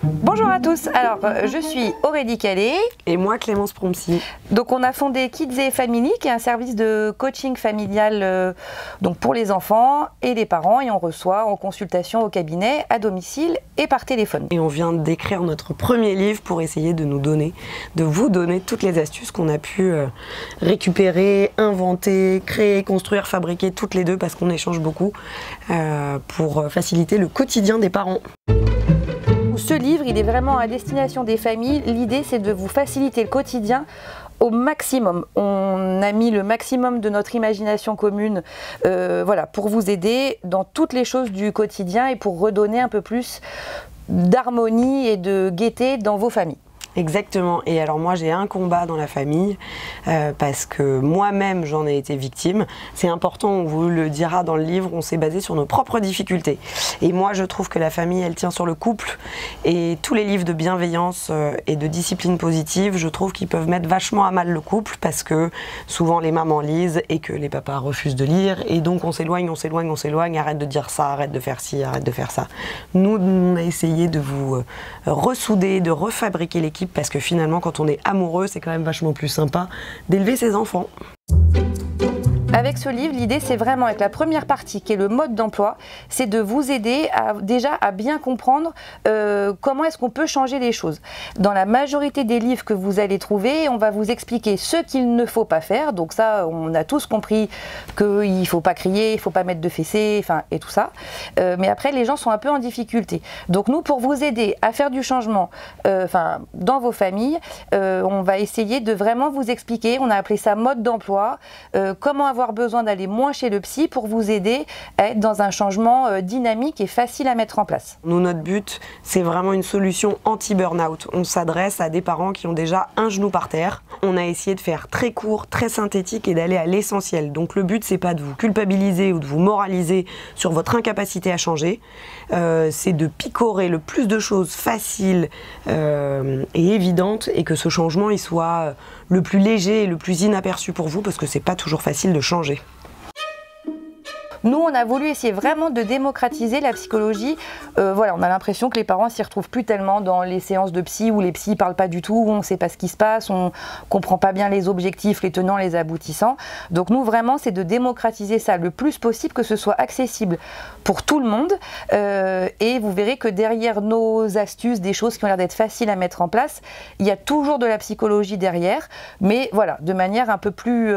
Bonjour à tous, alors je suis Aurélie Calais. Et moi Clémence Prompsy. Donc on a fondé Kids et Family, qui est un service de coaching familial donc pour les enfants et les parents, et on reçoit en consultation au cabinet, à domicile et par téléphone. Et on vient d'écrire notre premier livre pour essayer de vous donner toutes les astuces qu'on a pu récupérer, inventer, créer, construire, fabriquer toutes les deux, parce qu'on échange beaucoup pour faciliter le quotidien des parents. Ce livre, il est vraiment à destination des familles. L'idée, c'est de vous faciliter le quotidien au maximum. On a mis le maximum de notre imagination commune voilà, pour vous aider dans toutes les choses du quotidien et pour redonner un peu plus d'harmonie et de gaieté dans vos familles. Exactement. Et alors moi j'ai un combat dans la famille parce que moi-même j'en ai été victime. C'est important, on vous le dira dans le livre, on s'est basé sur nos propres difficultés. Et moi je trouve que la famille elle tient sur le couple, et tous les livres de bienveillance et de discipline positive, je trouve qu'ils peuvent mettre vachement à mal le couple, parce que souvent les mamans lisent et que les papas refusent de lire, et donc on s'éloigne, arrête de dire ça, arrête de faire ci, arrête de faire ça. Nous on a essayé de vous ressouder, de refabriquer l'équipe, parce que finalement quand on est amoureux c'est quand même vachement plus sympa d'élever ses enfants. Avec ce livre, l'idée c'est vraiment, avec la première partie qui est le mode d'emploi, c'est de vous aider déjà à bien comprendre comment est-ce qu'on peut changer les choses. Dans la majorité des livres que vous allez trouver, on va vous expliquer ce qu'il ne faut pas faire. Donc ça, on a tous compris qu'il ne faut pas crier, il ne faut pas mettre de fessées, enfin, et tout ça. Mais après, les gens sont un peu en difficulté. Donc nous, pour vous aider à faire du changement dans vos familles, on va essayer de vraiment vous expliquer, on a appelé ça mode d'emploi, comment avoir besoin d'aller moins chez le psy pour vous aider à être dans un changement dynamique et facile à mettre en place. Nous, notre but, c'est vraiment une solution anti-burnout. On s'adresse à des parents qui ont déjà un genou par terre. On a essayé de faire très court, très synthétique et d'aller à l'essentiel. Donc le but, c'est pas de vous culpabiliser ou de vous moraliser sur votre incapacité à changer. C'est de picorer le plus de choses faciles et évidentes, et que ce changement il soit le plus léger et le plus inaperçu pour vous, parce que c'est pas toujours facile de changer. Nous, on a voulu essayer vraiment de démocratiser la psychologie. Voilà, on a l'impression que les parents s'y retrouvent plus tellement dans les séances de psy où les psys ne parlent pas du tout, où on ne sait pas ce qui se passe, on ne comprend pas bien les objectifs, les tenants, les aboutissants. Donc nous, vraiment, c'est de démocratiser ça le plus possible, que ce soit accessible pour tout le monde. Et vous verrez que derrière nos astuces, des choses qui ont l'air d'être faciles à mettre en place, il y a toujours de la psychologie derrière, mais voilà, de manière un peu plus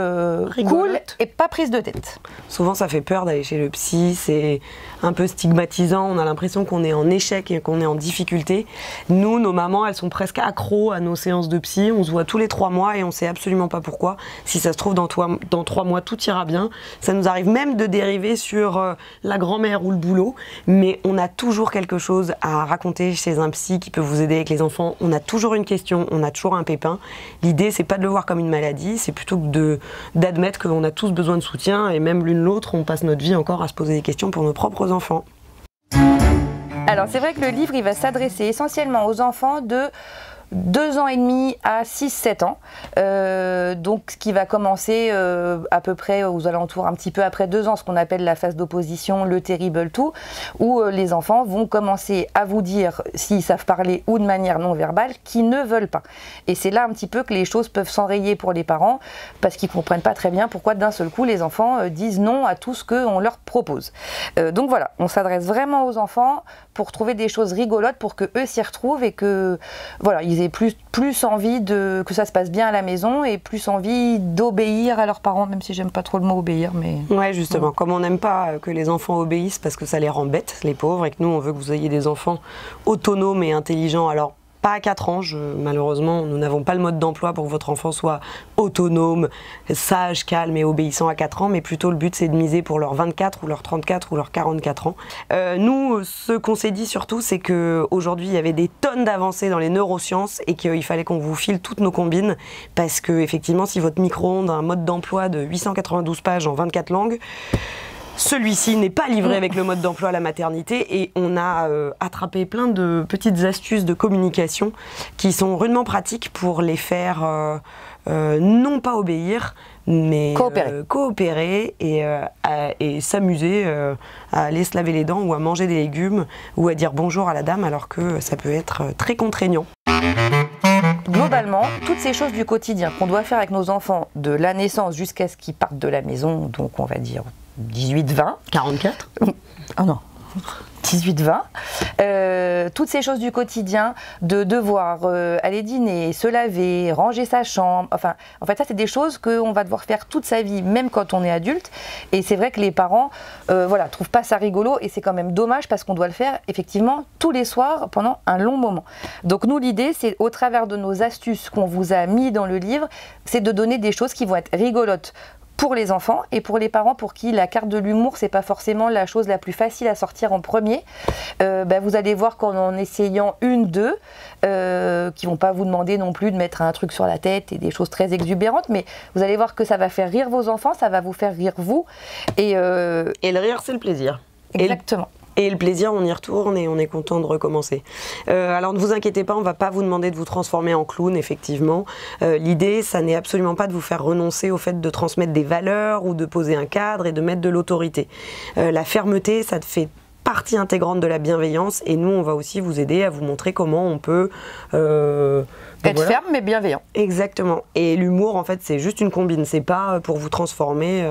cool et pas prise de tête. Souvent, ça fait peur d'aller chez le psy, c'est un peu stigmatisant, on a l'impression qu'on est en échec et qu'on est en difficulté. Nous, nos mamans, elles sont presque accros à nos séances de psy, on se voit tous les 3 mois et on sait absolument pas pourquoi. Si ça se trouve, dans 3 mois, tout ira bien. Ça nous arrive même de dériver sur la grand-mère ou le boulot, mais on a toujours quelque chose à raconter chez un psy qui peut vous aider avec les enfants. On a toujours une question, on a toujours un pépin. L'idée, c'est pas de le voir comme une maladie, c'est plutôt d'admettre qu'on a tous besoin de soutien, et même l'une l'autre, on passe notre vie encore à se poser des questions pour nos propres enfants. Alors c'est vrai que le livre il va s'adresser essentiellement aux enfants de 2 ans et demi à 6-7 ans, donc ce qui va commencer à peu près aux alentours, un petit peu après 2 ans, ce qu'on appelle la phase d'opposition, le terrible two, où les enfants vont commencer à vous dire, s'ils savent parler ou de manière non verbale, qu'ils ne veulent pas. Et c'est là un petit peu que les choses peuvent s'enrayer pour les parents, parce qu'ils ne comprennent pas très bien pourquoi d'un seul coup les enfants disent non à tout ce qu'on leur propose. Donc voilà, on s'adresse vraiment aux enfants pour trouver des choses rigolotes, pour que eux s'y retrouvent et que voilà, ils aient plus envie que ça se passe bien à la maison, et plus envie d'obéir à leurs parents, même si j'aime pas trop le mot obéir. Mais ouais, justement, comme on n'aime pas que les enfants obéissent parce que ça les rend bêtes, les pauvres, et que nous on veut que vous ayez des enfants autonomes et intelligents. Alors pas à 4 ans, malheureusement nous n'avons pas le mode d'emploi pour que votre enfant soit autonome, sage, calme et obéissant à 4 ans, mais plutôt le but c'est de miser pour leurs 24 ou leurs 34 ou leurs 44 ans. Nous, ce qu'on s'est dit surtout, c'est qu'aujourd'hui il y avait des tonnes d'avancées dans les neurosciences, et qu'il fallait qu'on vous file toutes nos combines, parce que effectivement si votre micro-ondes a un mode d'emploi de 892 pages en 24 langues, celui-ci n'est pas livré avec le mode d'emploi à la maternité, et on a attrapé plein de petites astuces de communication qui sont rudement pratiques pour les faire non pas obéir, mais coopérer et s'amuser à aller se laver les dents ou à manger des légumes ou à dire bonjour à la dame alors que ça peut être très contraignant. Globalement, toutes ces choses du quotidien qu'on doit faire avec nos enfants de la naissance jusqu'à ce qu'ils partent de la maison, donc on va dire 18-20. 44 Ah non 18-20, toutes ces choses du quotidien, de devoir aller dîner, se laver, ranger sa chambre, enfin, en fait ça c'est des choses qu'on va devoir faire toute sa vie, même quand on est adulte, et c'est vrai que les parents voilà, trouvent pas ça rigolo, et c'est quand même dommage parce qu'on doit le faire effectivement tous les soirs pendant un long moment. Donc nous l'idée c'est au travers de nos astuces qu'on vous a mis dans le livre, c'est de donner des choses qui vont être rigolotes pour les enfants et pour les parents pour qui la carte de l'humour c'est pas forcément la chose la plus facile à sortir en premier. Vous allez voir qu'en essayant deux, qui vont pas vous demander non plus de mettre un truc sur la tête et des choses très exubérantes, mais vous allez voir que ça va faire rire vos enfants, ça va vous faire rire vous. Et le rire c'est le plaisir. Exactement. Et le plaisir, on y retourne et on est content de recommencer. Alors ne vous inquiétez pas, on ne va pas vous demander de vous transformer en clown, effectivement. L'idée, ça n'est absolument pas de vous faire renoncer au fait de transmettre des valeurs ou de poser un cadre et de mettre de l'autorité. La fermeté, ça fait partie intégrante de la bienveillance et nous, on va aussi vous aider à vous montrer comment on peut... être ferme mais bienveillant. Exactement. Et l'humour, en fait, c'est juste une combine. C'est pas pour vous transformer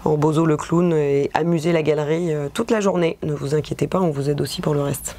en Bozo le clown et amuser la galerie toute la journée. Ne vous inquiétez pas, on vous aide aussi pour le reste.